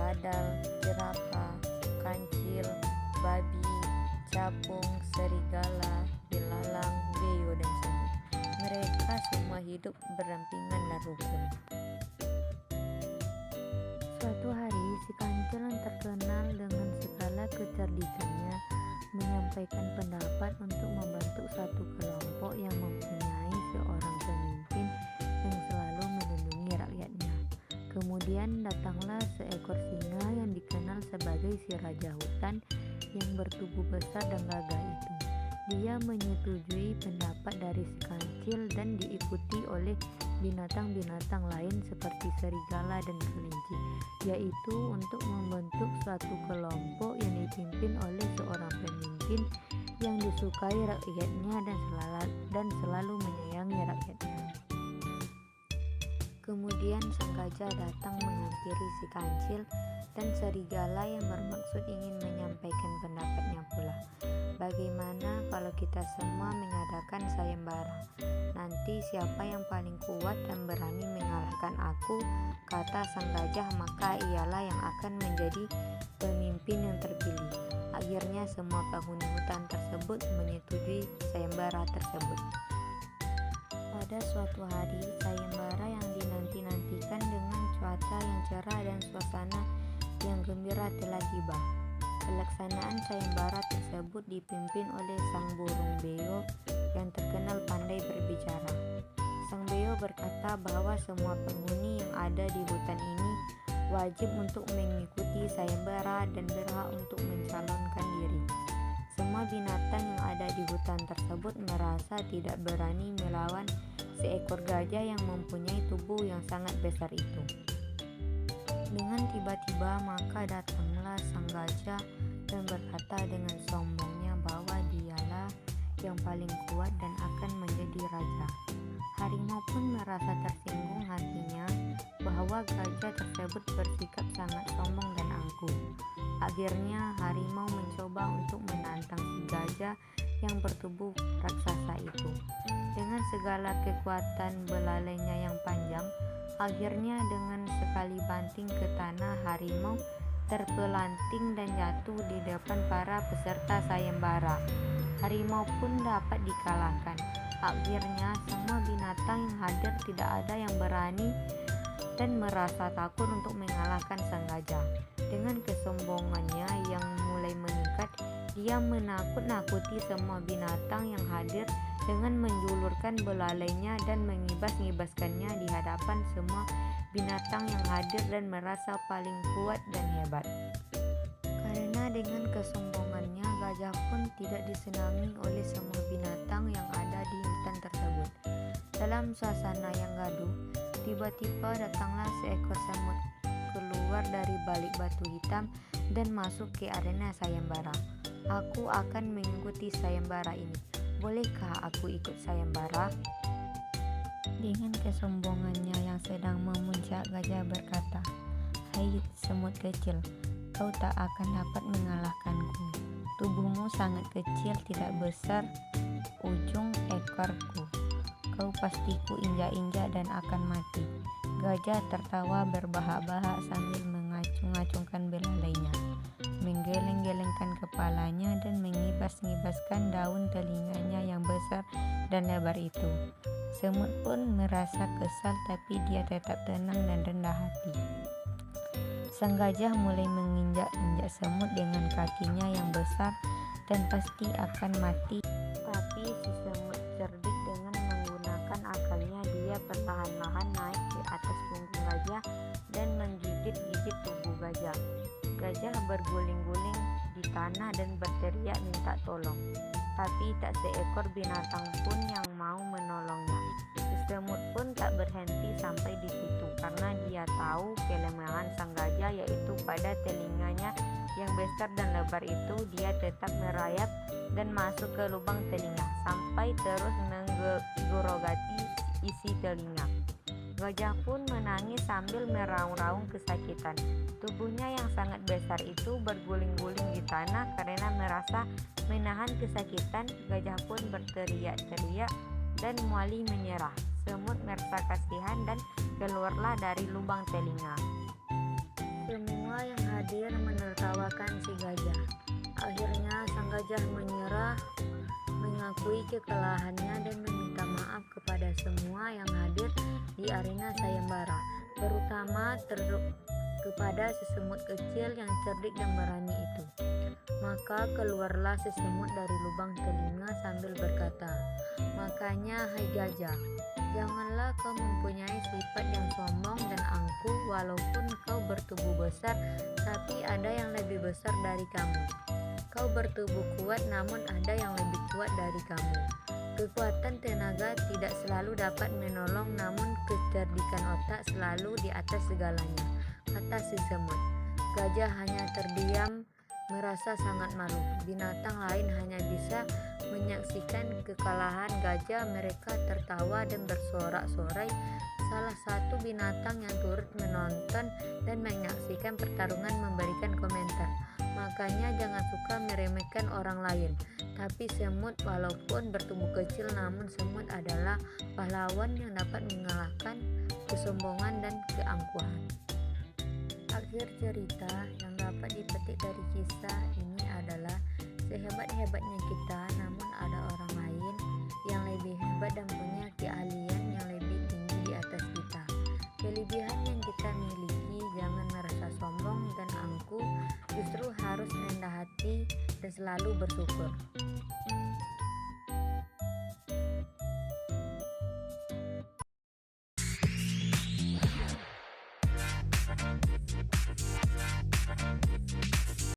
kadal, jerapah, kancil, babi, capung, serigala, belalang, beo, dan semut. Mereka semua hidup berdampingan dan rukun. Suatu hari, si kancil yang terkenal dengan segala kecerdikannya menyampaikan pendapat untuk membentuk satu kelompok yang mempunyai seorang pemimpin yang selalu melindungi rakyatnya. Kemudian datanglah seekor singa yang dikenal sebagai si raja hutan yang bertubuh besar dan gagah itu. Dia menyetujui pendapat dari si kancil dan diikuti oleh binatang-binatang lain seperti serigala dan kelinci, yaitu untuk membentuk suatu kelompok yang dipimpin oleh seorang pemimpin yang disukai rakyatnya dan selalu menyayangi rakyatnya. Kemudian sang gajah datang menghampiri si kancil dan serigala yang bermaksud ingin menyampaikan pendapatnya pula. Bagaimana kalau kita semua mengadakan sayembara? Nanti siapa yang paling kuat dan berani mengalahkan aku, kata sang gajah, maka ialah yang akan menjadi pemimpin yang terpilih. Akhirnya semua penghuni hutan tersebut menyetujui sayembara tersebut. Pada suatu hari, sayembara yang dinanti-nantikan dengan cuaca yang cerah dan suasana yang gembira telah tiba. Pelaksanaan sayembara tersebut dipimpin oleh sang burung beo yang terkenal pandai berbicara. Sang beo berkata bahwa semua penghuni yang ada di hutan ini wajib untuk mengikuti sayembara dan berhak untuk mencalonkan diri. Semua binatang yang ada di hutan tersebut merasa tidak berani melawan seekor gajah yang mempunyai tubuh yang sangat besar itu. Dengan tiba-tiba maka datanglah sang gajah dan berkata dengan sombongnya bahwa dialah yang paling kuat dan akan menjadi raja. Harimau pun merasa tersinggung hatinya bahwa gajah tersebut bersikap sangat sombong dan angkuh. Akhirnya harimau mencoba untuk menantang si gajah yang bertubuh raksasa itu. Dengan segala kekuatan belalainya yang panjang, akhirnya dengan sekali banting ke tanah, harimau terpelanting dan jatuh di depan para peserta sayembara. Harimau pun dapat dikalahkan. Akhirnya semua binatang yang hadir tidak ada yang berani dan merasa takut untuk mengalahkan sang gajah. Dengan kesombongannya yang mulai meningkat, dia menakut-nakuti semua binatang yang hadir dengan menjulurkan belalainya dan mengibas-ngibaskannya di hadapan semua binatang yang hadir dan merasa paling kuat dan hebat. Karena dengan kesombongannya, gajah pun tidak disenangi oleh semua binatang yang ada di hutan tersebut. Dalam suasana yang gaduh, tiba-tiba datanglah seekor semut keluar dari balik batu hitam dan masuk ke arena sayembara. Aku akan mengikuti sayembara ini. Bolehkah aku ikut sayembara? Dengan kesombongannya yang sedang memuncak, gajah berkata, "Hai semut kecil, kau tak akan dapat mengalahkanku. Tubuhmu sangat kecil, tidak besar ujung ekorku. Kau pasti ku injak-injak dan akan mati." Gajah tertawa berbahak-bahak sambil mengacung-acungkan belalainya, menggeleng-gelengkan kepalanya dan mengibas-ngibaskan daun telinganya yang besar dan lebar itu. Semut pun merasa kesal, tapi dia tetap tenang dan rendah hati. Sang gajah mulai menginjak-injak semut dengan kakinya yang besar dan pasti akan mati. Tapi si semut cerdik, dengan menggunakan akalnya dia perlahan-lahan naik ke atas punggung gajah dan menggigit-gigit tubuh gajah. Gajah berguling-guling di tanah dan berteriak minta tolong, tapi tak seekor binatang pun yang mau menolongnya. Semut pun tak berhenti sampai di situ karena dia tahu kelemahan sang gajah, yaitu pada telinganya yang besar dan lebar itu. Dia tetap merayap dan masuk ke lubang telinga sampai terus menggorogati isi telinga. Gajah pun menangis sambil meraung-raung kesakitan. Tubuhnya yang sangat besar itu berguling-guling di tanah karena merasa menahan kesakitan. Gajah pun berteriak-teriak dan muali menyerah. Semut merasa kasihan dan keluarlah dari lubang telinga. Semua yang hadir menertawakan si gajah. Akhirnya sang gajah menyerah, mengakui kekalahannya dan meminta maaf kepada semua yang hadir di arena sayembara, terutama kepada sesemut kecil yang cerdik dan berani itu. Maka keluarlah sesemut dari lubang telinga sambil berkata, "Makanya hai gajah, janganlah kau mempunyai sifat yang sombong dan angkuh walaupun kau bertubuh besar, tapi ada yang lebih besar dari kamu. Kau bertubuh kuat namun ada yang lebih kuat dari kamu. Kekuatan tenaga tidak selalu dapat menolong, namun kecerdikan otak selalu di atas segalanya," kata si semut. Gajah hanya terdiam, merasa sangat malu. Binatang lain hanya bisa menyaksikan kekalahan gajah. Mereka tertawa dan bersorak-sorai. Salah satu binatang yang turut menonton dan menyaksikan pertarungan memberikan komentar, "Makanya jangan suka meremehkan orang lain." Tapi semut walaupun bertubuh kecil, namun semut adalah pahlawan yang dapat mengalahkan kesombongan dan keangkuhan. Akhir cerita yang dapat dipetik dari kisah ini adalah sehebat-hebatnya kita, namun ada orang lain yang lebih hebat dan punya keahlian yang lebih tinggi di atas kita. Kelebihan yang kita miliki jangan merasa sombong dan angkuh, justru harus rendah hati dan selalu bersyukur.